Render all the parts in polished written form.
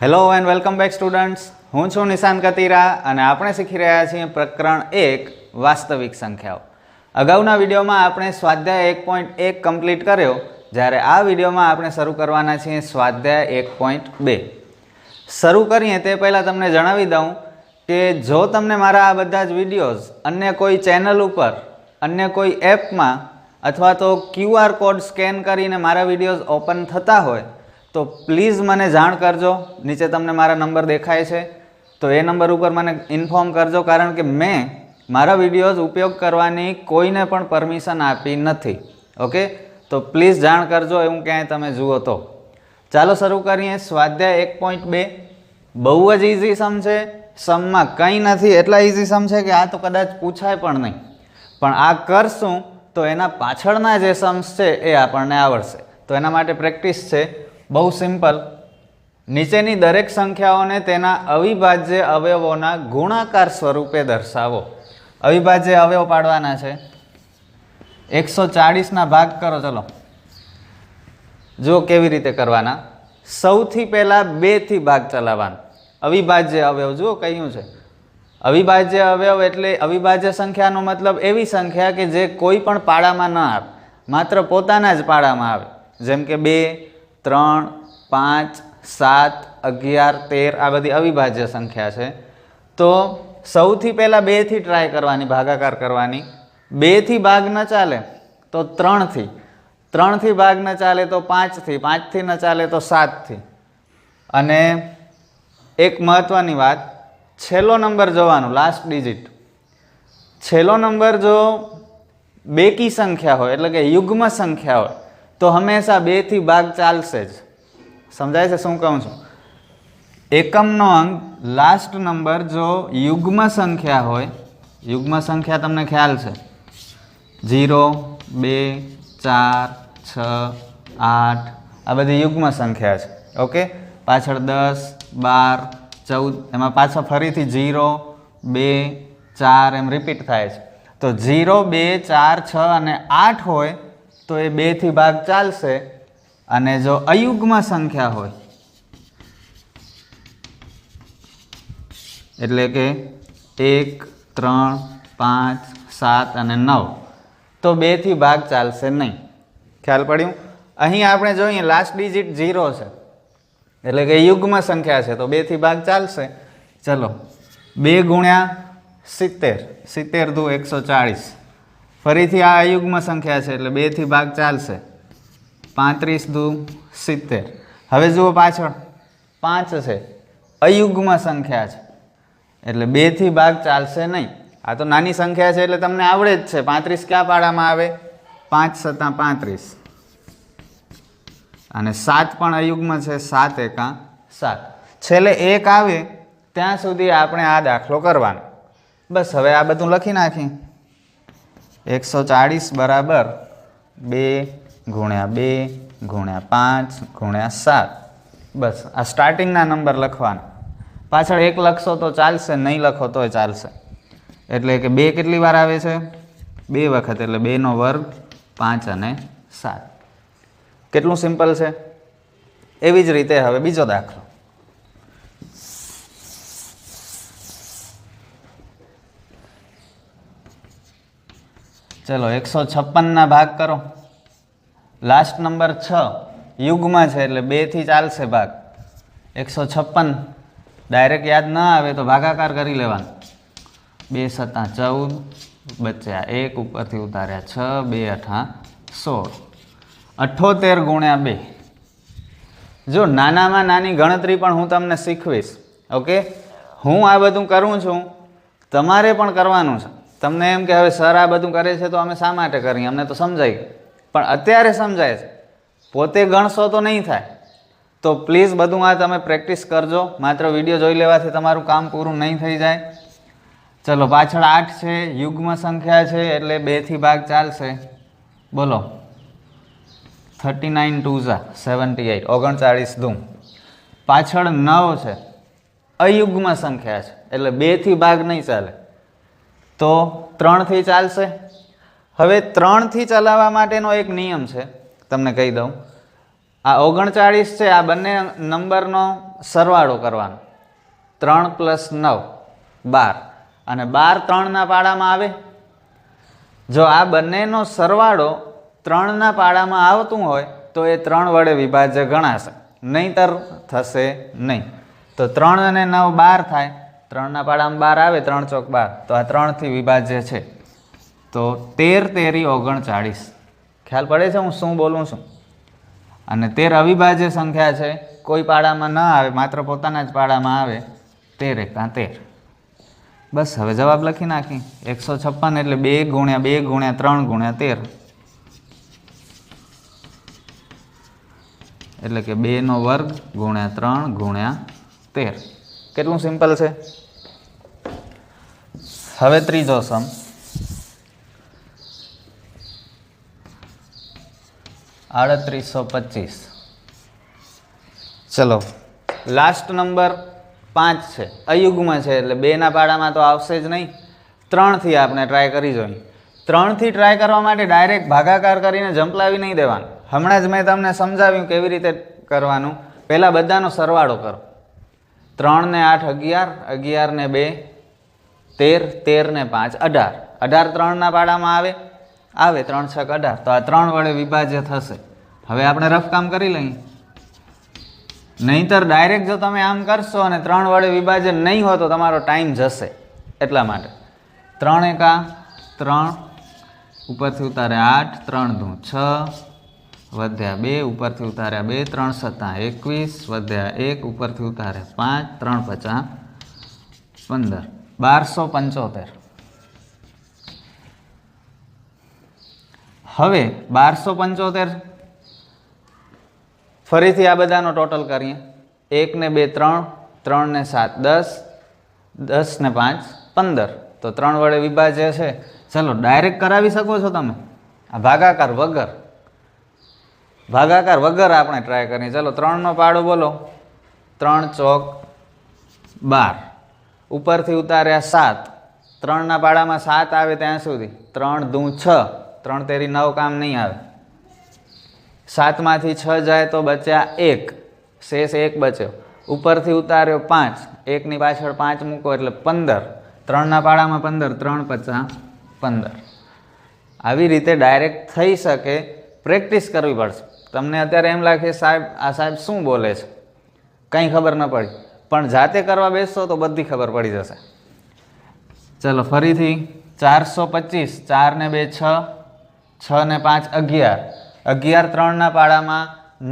Hello and welcome back students, હું છું નિશાન કતીરા અને આપણે શીખી રહ્યા છીએ પ્રકરણ 1 વાસ્તવિક સંખ્યાઓ. અગાઉના વિડીયોમાં આપણે સ્વાધ્યાય 1.1 કમ્પ્લીટ કર્યો, જ્યારે આ વિડીયોમાં આપણે શરૂ કરવાના છીએ સ્વાધ્યાય 1.2. શરૂ કરીએ તે પહેલાં તમને જણાવી દઉં કે જો તમને મારા આ બધા જ વિડીયોઝ અન્ય કોઈ ચેનલ ઉપર, અન્ય કોઈ એપમાં અથવા તો QR કોડ સ્કેન કરીને મારા વિડીયોઝ ઓપન થતા હોય તો પ્લીઝ મને જાણ કરજો. નીચે તમને મારા નંબર દેખાય છે તો એ નંબર ઉપર મને ઇન્ફોર્મ કરજો, કારણ કે મેં મારા વિડીયોઝ ઉપયોગ કરવાની કોઈને પણ પરમિશન આપી નથી. ઓકે, તો પ્લીઝ જાણ કરજો એવું ક્યાંય તમે જુઓ તો. ચાલો શરૂ કરીએ. સ્વાધ્યાય 1.2 બહુ જ ઇઝી સમ છે. સમમાં કંઈ નથી, એટલા ઇઝી સમ છે કે આ તો કદાચ પૂછાય પણ નહીં, પણ આ કરશું તો એના પાછળના જે સમ્સ છે એ આપણને આવડશે. તો એના માટે પ્રેક્ટિસ છે. બહુ સિમ્પલ. નીચેની દરેક સંખ્યાઓને તેના અવિભાજ્ય અવયવોના ગુણાકાર સ્વરૂપે દર્શાવો. અવિભાજ્ય અવયવ પાડવાના છે. 140ના ભાગ કરો. ચલો જો કેવી રીતે કરવાના. સૌથી પહેલા 2 થી ભાગ ચલાવવાનો. અવિભાજ્ય અવયવ જુઓ કહ્યું છે. અવિભાજ્ય અવયવ એટલે અવિભાજ્ય સંખ્યાનો મતલબ એવી સંખ્યા કે જે કોઈ પણ પાડામાં ન આવે, માત્ર પોતાના જ પાડામાં આવે. જેમ કે 2, 3, 5, 7, 11, 13 આ બધી અવિભાજ્ય સંખ્યા છે. તો સૌથી પહેલાં 2 થી ટ્રાય કરવાની, ભાગાકાર કરવાની. 2 થી ભાગ ન ચાલે તો 3 થી, 3 થી ભાગ ન ચાલે તો 5 થી, 5 થી ન ચાલે તો 7 થી. અને એક મહત્વની વાત, છેલ્લો નંબર જોવાનો, લાસ્ટ ડિજિટ. છેલ્લો નંબર જો બેકી સંખ્યા હોય એટલે કે યુગ્મ સંખ્યા હોય તો હંમેશા 2 થી ભાગ ચાલશે જ. સમજાય છે શું કહું છું? એકમનો અંક લાસ્ટ નંબર જો યુગ્મ સંખ્યા હોય, યુગ્મ સંખ્યા તમને ખ્યાલ છે 0, 2, 4, 6, 8 આ બધી યુગ્મ સંખ્યા છે. ઓકે, પાછળ 10, 12, 14 એમાં પાછા ફરીથી 0, 2, 4 એમ રિપીટ થાય છે. તો 0, 2, 4, 6 અને 8 હોય તો એ 2 થી ભાગ ચાલશે. અને જો અયુગ્મ સંખ્યા હોય એટલે કે 1, 3, 5, 7 અને 9 તો 2 થી ભાગ ચાલશે નહીં. ખ્યાલ પડ્યું? અહીં આપણે જોઈએ લાસ્ટ ડિજિટ 0 છે એટલે કે યુગ્મ સંખ્યા છે તો 2 થી ભાગ ચાલશે. ચલો 2 ગુણ્યા 70, 70 દુ 140. ફરીથી આ અયુગ્મ સંખ્યા છે એટલે 2 થી ભાગ ચાલશે. 35 દુ 70. હવે જુઓ પાછળ 5 છે, અયુગ્મ સંખ્યા છે એટલે 2 થી ભાગ ચાલશે નહીં. આ તો નાની સંખ્યા છે એટલે તમને આવડે જ છે. 35 ક્યાં પાડામાં આવે? 5 સતા 35. અને 7 પણ અયુગ્મ છે, 7 એકા 7. છેલ્લે 1 આવે ત્યાં સુધી આપણે આ દાખલો કરવાનો. બસ હવે આ બધું લખી નાખી. 140 બરાબર 2 ગુણ્યા 2 ગુણ્યા 5 ગુણ્યા 7. બસ આ સ્ટાર્ટિંગના નંબર લખવાના. પાછળ 1 લખશો તો ચાલશે, નહીં લખો તોય ચાલશે. એટલે કે 2 કેટલી વાર આવે છે? 2 વખત, એટલે 2 નો વર્ગ 5 અને 7. કેટલું સિમ્પલ છે. એવી જ રીતે હવે બીજો દાખલો. ચલો 156ના ભાગ કરો. લાસ્ટ નંબર 6 યુગ્મ છે એટલે 2 થી ચાલશે ભાગ. 156 ડાયરેક્ટ યાદ ન આવે તો ભાગાકાર કરી લેવાનો. 2 સતા 14 બચ્યા 1 ઉપરથી ઉતાર્યા 6, 2 અઠા 16. 78 ગુણ્યા 2. જો નાનામાં નાની ગણતરી પણ હું તમને શીખવીશ. ઓકે, હું આ બધું કરું છું, તમારે પણ કરવાનું છે. તમને એમ કે હવે સર આ બધું કરે છે તો અમે શા માટે કરીએ, અમને તો સમજાય. પણ અત્યારે સમજાય છે, પોતે ગણશો તો નહીં થાય. તો પ્લીઝ બધું આ તમે પ્રેક્ટિસ કરજો. માત્ર વિડીયો જોઈ લેવાથી તમારું કામ પૂરું નહીં થઈ જાય. ચલો પાછળ 8 છે, યુગ્મ સંખ્યા છે એટલે 2 થી ભાગ ચાલશે. બોલો 39 2 78, 39 દુ. પાછળ 9 છે, અયુગ્મ સંખ્યા છે એટલે 2 થી ભાગ નહીં ચાલે તો 3 થી ચાલશે. હવે 3 થી ચલાવવા માટેનો એક નિયમ છે, તમને કહી દઉં. આ 39 છે, આ બંને નંબરનો સરવાળો કરવાનો. 3 + 9 12 અને 12 3ના પાડામાં આવે. જો આ બંનેનો સરવાળો 3ના પાડામાં આવતું હોય તો એ 3 વડે વિભાજ્ય ગણાશે, નહીંતર થશે નહીં. તો 3 અને 9 12 થાય. 3ના પાડામાં 12 આવે, 3 ચોક 12, તો આ 3થી વિભાજ્ય છે. તો 13 તેરી 39. ખ્યાલ પડે છે હું શું બોલું છું? અને 13 અવિભાજ્ય સંખ્યા છે, કોઈ પાડામાં ન આવે, માત્ર પોતાના જ પાડામાં આવે. 13 એકા 13. બસ હવે જવાબ લખી નાખી. 156 એટલે 2 × 2 × 3 × 13, એટલે કે 2 નો વર્ગ × 3 × 13. કેટલું સિમ્પલ છે. હવે ત્રીજો સમ. 3825. ચલો, લાસ્ટ નંબર 5 છે, અયુગ્મ છે, એટલે 2ના પાડામાં તો આવશે જ નહીં. 3થી આપણે ટ્રાય કરી જોઈએ. 3થી ટ્રાય કરવા માટે ડાયરેક્ટ ભાગાકાર કરીને જંપલાવી નહીં દેવાનું. હમણાં જ મેં તમને સમજાવ્યું કેવી રીતે કરવાનું. પહેલાં બધાનો સરવાળો કરો. 3 ને 8 11, 11 ને 2 13, 13 ને 5 18. 18 3ના પાડામાં આવે, 3 6 18. તો આ 3 વડે વિભાજ્ય થશે. હવે આપણે રફ કામ કરી લઈએ. નહીંતર ડાયરેક્ટ જો તમે આમ કરશો અને 3 વડે વિભાજ્ય નહીં હોય તો તમારો ટાઈમ જશે. એટલા માટે 3 એકા 3, ઉપરથી ઉતારે 8, 3 દુ 6, વધ્યા 2, ઉપરથી ઉતાર્યા 2, 3 સત્તા 21, વધ્યા 1, ઉપરથી ઉતાર્યા 5, 3 પચા 15, 1275. હવે 1275 ફરીથી આ બધાનો ટોટલ કરીએ. 1 ને 2 3, 3 ને 7 10, 10 ને 5 15. તો 3 વડે વિભાજ્ય છે. ચલો ડાયરેક્ટ કરાવી શકો છો તમે. આ ભાગાકાર વગર આપણે ટ્રાય કરીએ. ચલો 3નો પાડો બોલો. 3 ચોક 12, ઉપરથી ઉતાર્યા 7. 3ના પાડામાં 7 આવે ત્યાં સુધી. 3 દુ 6, 3 તેરી 9 કામ નહીં આવે. 7માંથી 6 જાય તો બચ્યા 1, શેષ 1 બચ્યો. ઉપરથી ઉતાર્યો 5, 1ની પાછળ 5 મૂકો એટલે 15. 3ના પાડામાં 15, 3 પચા 15. આવી રીતે ડાયરેક્ટ થઈ શકે. પ્રેક્ટિસ કરવી પડશે. તમને અત્યારે એમ લાગે સાહેબ આ સાહેબ શું બોલે છે, કંઈ ખબર ન પડી, પણ જાતે કરવા બેસશો તો બધી ખબર પડી જશે. ચલો ફરીથી 425. 4 ને 2 6, 6 ને 5 11. 11 3ના પાડામાં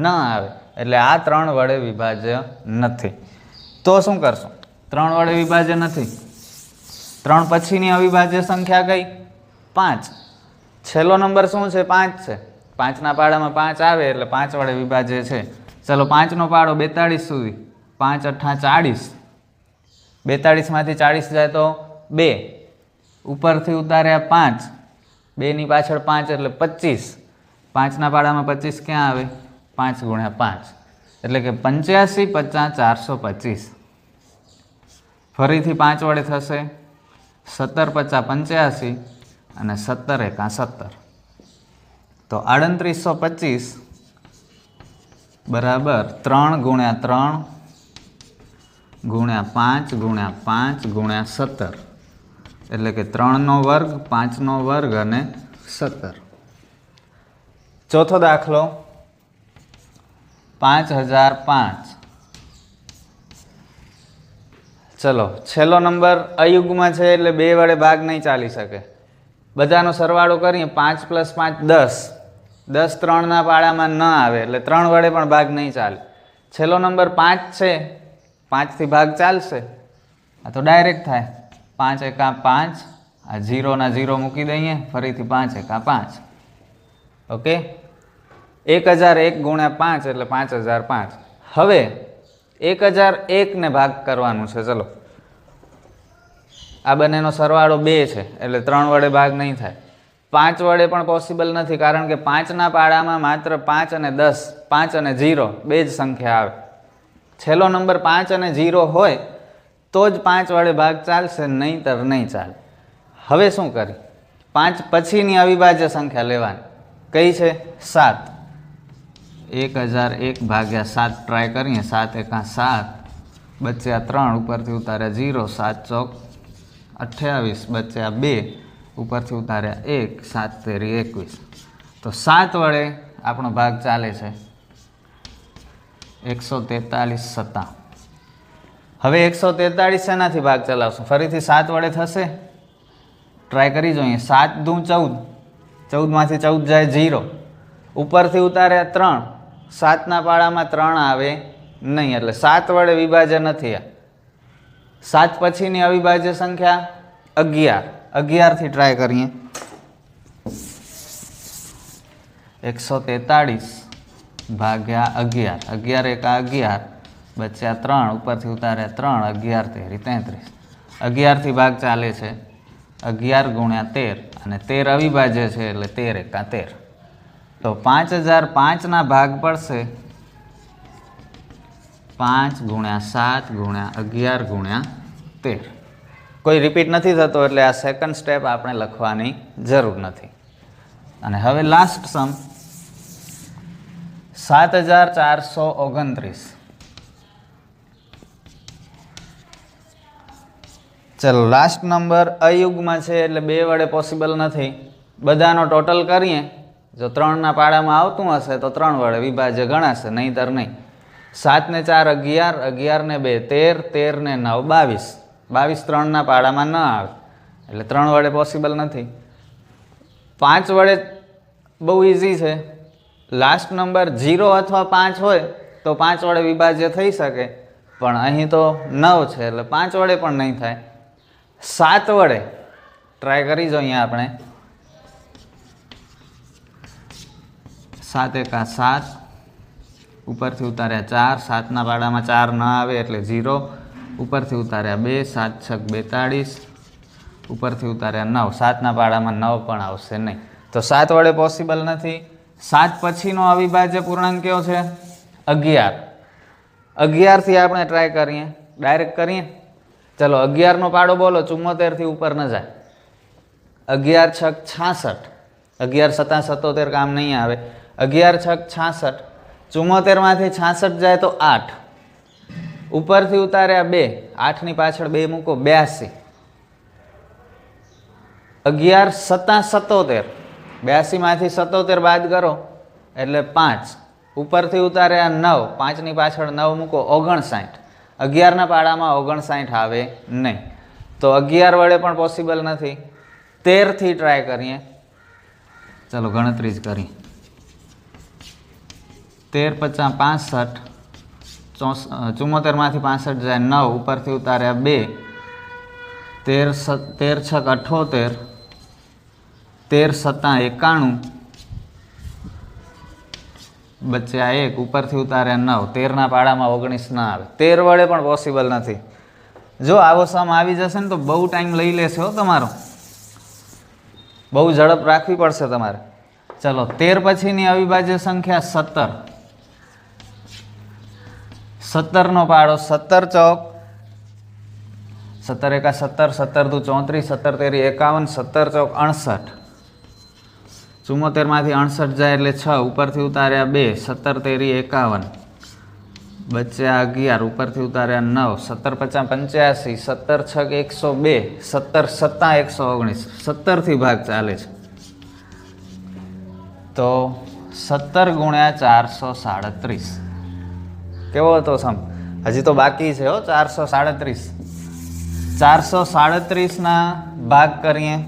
ન આવે, એટલે આ 3 વડે વિભાજ્ય નથી. તો શું કરશું? 3 વડે વિભાજ્ય નથી. 3 પછીની અવિભાજ્ય સંખ્યા કઈ? 5. છેલ્લો નંબર શું છે? 5 છે. 5ના પાડામાં 5 આવે એટલે 5 વડે વિભાજ્ય છે. ચલો 5નો પાડો 42 સુધી. 5 8 40. 42માંથી 40 જાય તો 2, ઉપરથી ઉતાર્યા 5, 2ની પાછળ 5 એટલે 25. 5ના પાડામાં 25 ક્યાં આવે? 5 × 5, એટલે કે 85 50 425. ફરીથી 5 વડે થશે. 17 50 85 અને 17 એકા 17. તો 3825 બરાબર 3 × 3 × 5 × 5 × 17, એટલે કે 3નો વર્ગ 5નો વર્ગ અને 17. ચોથો દાખલો 5005. ચલો છેલ્લો નંબર અયુગ્મ છે એટલે 2 વડે ભાગ નહીં ચાલી શકે. બધાનો સરવાળો કરીએ. 5 + 5 10. 10 3ના પાડામાં ન આવે એટલે 3 વડે પણ ભાગ નહીં ચાલે. છેલ્લો નંબર 5 છે, 5થી ભાગ ચાલશે. આ તો ડાયરેક્ટ થાય. 5 એકા 5, આ 0 ના 0 મૂકી દઈએ. ફરીથી 5 એકા 5. ઓકે, 1001 × 5 એટલે 5005. હવે 1001 ને ભાગ કરવાનું છે. ચલો આ બંનેનો સરવાળો 2 છે એટલે 3 વડે ભાગ નહીં થાય. 5 વડે પણ પોસિબલ નથી, કારણ કે 5ના પાડામાં માત્ર 5 અને 10, 5 અને 0 બે જ સંખ્યા આવે. છેલ્લો નંબર 5 અને 0 હોય તો જ 5 વડે ભાગ ચાલશે, નહીંતર નહીં ચાલે. હવે શું કરી? 5 પછીની અવિભાજ્ય સંખ્યા લેવાની. કઈ છે? 7. 1001 ભાગ્યા 7 ટ્રાય કરીએ. 7 એકા 7 બચ્યા 3 ઉપરથી ઉતાર્યા 0. 7 ચોક 28 બચ્યા 2 ઉપરથી ઉતાર્યા 1. 7 તેરી 21. તો 7 વડે આપણો ભાગ ચાલે છે 143 સત્તા. હવે 143 શેનાથી ભાગ ચલાવશું? ફરીથી 7 વડે થશે. ટ્રાય કરી જોઈએ. 7 દુ 14, 14માંથી 14 જાય 0. ઉપરથી ઉતાર્યા 3. 7ના પાડામાં 3 આવે નહીં, એટલે 7 વડે વિભાજ્ય નથી. આ 7 પછીની અવિભાજ્ય સંખ્યા 11. 11થી ટ્રાય કરીએ. 143 ભાગ્યા 11. 11 એકા 11 બચ્યા 3 ઉપરથી ઉતાર્યા 3. 11 તેરી 33. 11થી ભાગ ચાલે છે 11 ગુણ્યા 13 અને 13 અવિભાજ્ય છે એટલે 13 એકા 13. તો 5005ના ભાગ પડશે 5 ગુણ્યા 7 ગુણ્યા 11 ગુણ્યા 13. કોઈ રિપીટ નથી થતો એટલે આ સેકન્ડ સ્ટેપ આપણે લખવાની જરૂર નથી. અને હવે લાસ્ટ સમ 7429. ચલો લાસ્ટ નંબર અયુગ્મ છે એટલે 2 વડે પોસિબલ નથી. બધાનો ટોટલ કરીએ. જો 3ના પાડામાં આવતું હશે તો 3 વડે વિભાજ્ય ગણાશે, નહીંતર નહીં. 7 ને 4 11, 11 ને 2 13, 13 ને 9 22. 22 3ના પાડામાં ન આવે એટલે 3 વડે પોસિબલ નથી. 5 વડે બહુ ઇઝી છે. લાસ્ટ નંબર 0 અથવા 5 હોય તો 5 વડે વિભાજ્ય થઈ શકે, પણ અહીં તો 9 છે એટલે 5 વડે પણ નહીં થાય. 7 વડે ટ્રાય કરી જોઈએ આપણે. 7 એકા 7 ઉપરથી ઉતાર્યા 4. 7ના પાડામાં 4 ન આવે એટલે 0. ઉપરથી ઉતાર્યા 2. 7 છક 42 ઉપરથી ઉતાર્યા 9. 7ના પાડામાં 9 પણ આવશે નહીં. તો 7 વડે પોસિબલ નથી. 7 પછીનો અવિભાજ્ય પૂર્ણાંક કયો છે? 11. 11થી આપણે ટ્રાય કરીએ, ડાયરેક્ટ કરીએ. ચલો 11નો પાડો બોલો. 74થી ઉપર ન જાય. 11 છક 66. 11 સત્તા 77 કામ નહીં આવે. 11 છક 66. 74માંથી 66 જાય તો 8. ઉપરથી ઉતાર્યા 2. 8ની પાછળ 2 મૂકો 82. 11 સત્તા 77. 82માંથી 77 બાદ કરો એટલે 5. ઉપરથી ઉતાર્યા 9. 5ની પાછળ 9 મૂકો 59. 11ના પાડામાં 59 આવે નહીં. તો 11 વડે પણ પોસિબલ નથી. 13થી ટ્રાય કરીએ. ચલો ગણતરી જ કરી. 13 50 65. 74માંથી 65 જાય 9. ઉપરથી ઉતાર્યા 2. 13 છક 78. 13 સત્તા 91 બચ્યા 1. ઉપરથી ઉતાર્યા 9. 13ના પાડામાં 19 ના આવે. 13 વડે પણ પોસિબલ નથી. જો આવો સમ આવી જશે ને તો બહુ ટાઈમ લઈ લેશે હો તમારો. બહુ ઝડપ રાખવી પડશે તમારે. ચલો 13 પછીની અવિભાજ્ય સંખ્યા 17. 17નો પાડો 17 ચોક 17 એકા 17, 17 દુ 34, 17 તેરી 51, 17 ચોક 68. 74માંથી 68 જાય એટલે 6. ઉપરથી ઉતાર્યા 2. 17 તેરી 51 બચ્યા 11. ઉપરથી ઉતાર્યા 9. 17 50 85. 17 છક 102. 17 સત્તા 119. 17થી ભાગ ચાલે છે તો 17 ગુણ્યા 437. કેવો હતો સમ? હજી તો બાકી છે હો. 437. 437ના ભાગ કરીએ.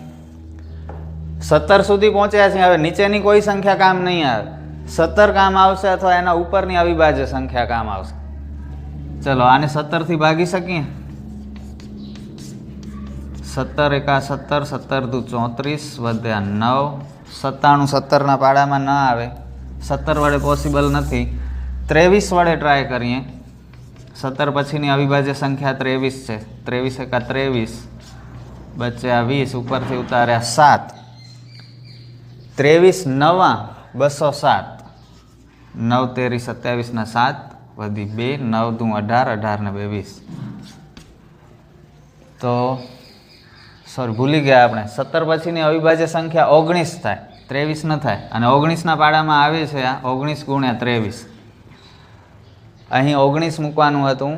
17 સુધી પહોંચ્યા છે. હવે નીચેની કોઈ સંખ્યા કામ નહીં આવે. 17 કામ આવશે અથવા એના ઉપરની અવિભાજ્ય સંખ્યા કામ આવશે. ચલો આને 17થી ભાગી શકીએ. 17 એકા 17, 17 દુ 34 વધ્યા 9. 97 17ના પાડામાં ન આવે. 17 વડે પોસિબલ નથી. 23 વડે ટ્રાય કરીએ. 17 પછીની અવિભાજ્ય સંખ્યા 23 છે. 23 એકા 23 બચ્યા 20. ઉપરથી ઉતાર્યા 7. 23 9 207. 9 તેરી 27 7 વધી 2. 9 દુ 18, 18 ને 2 20. તો સોરી ભૂલી ગયા આપણે. 17 પછીની અવિભાજ્ય સંખ્યા 19 થાય. 23 ન થાય. અને 19ના પાડામાં આવે છે આ 19 ગુણ્યા 23. અહીં 19 મૂકવાનું હતું,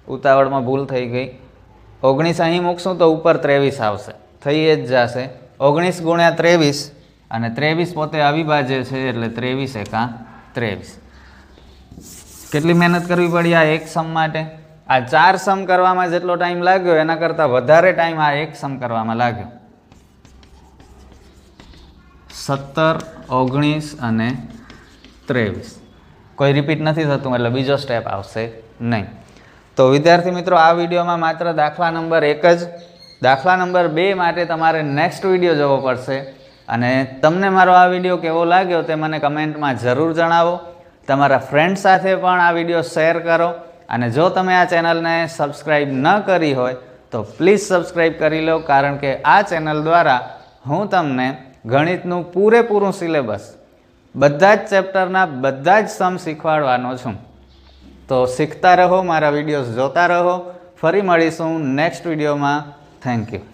ઉતાવળમાં ભૂલ થઈ ગઈ. 19 અહીં મૂકશું તો ઉપર 23 આવશે, થઈ જ જશે. 19 ગુણ્યા 23 અને 23 પોતે અવિભાજ્ય છે એટલે 23 એકા 23. કેટલી મહેનત કરવી પડી આ એક સમ માટે? આ 4 સમ કરવામાં જેટલો ટાઈમ લાગ્યો એના કરતાં વધારે ટાઈમ આ એક સમ કરવામાં લાગ્યો. 17, 19 અને 23. કોઈ રિપીટ નથી થતું એટલે બીજો સ્ટેપ આવશે નહીં. તો વિદ્યાર્થી મિત્રો, આ વિડીયોમાં માત્ર દાખલા નંબર 1 જ. દાખલા નંબર 2 માટે તમારે નેક્સ્ટ વિડીયો જોવો પડશે. અને તમને મારો આ વિડીયો કેવો લાગ્યો તે મને કમેન્ટમાં જરૂર જણાવો. તમારા ફ્રેન્ડ સાથે પણ આ વિડીયો શેર કરો. અને જો તમે આ ચેનલને સબસ્ક્રાઈબ ન કરી હોય તો પ્લીઝ સબસ્ક્રાઈબ કરી લો, કારણ કે આ ચેનલ દ્વારા હું તમને ગણિતનું પૂરેપૂરું સિલેબસ, બધા જ ચેપ્ટરના બધા જ સમ શીખવાડવાનો છું. તો શીખતા રહો, મારા વિડીયોઝ જોતા રહો. ફરી મળીશું નેક્સ્ટ વિડીયોમાં. Thank you.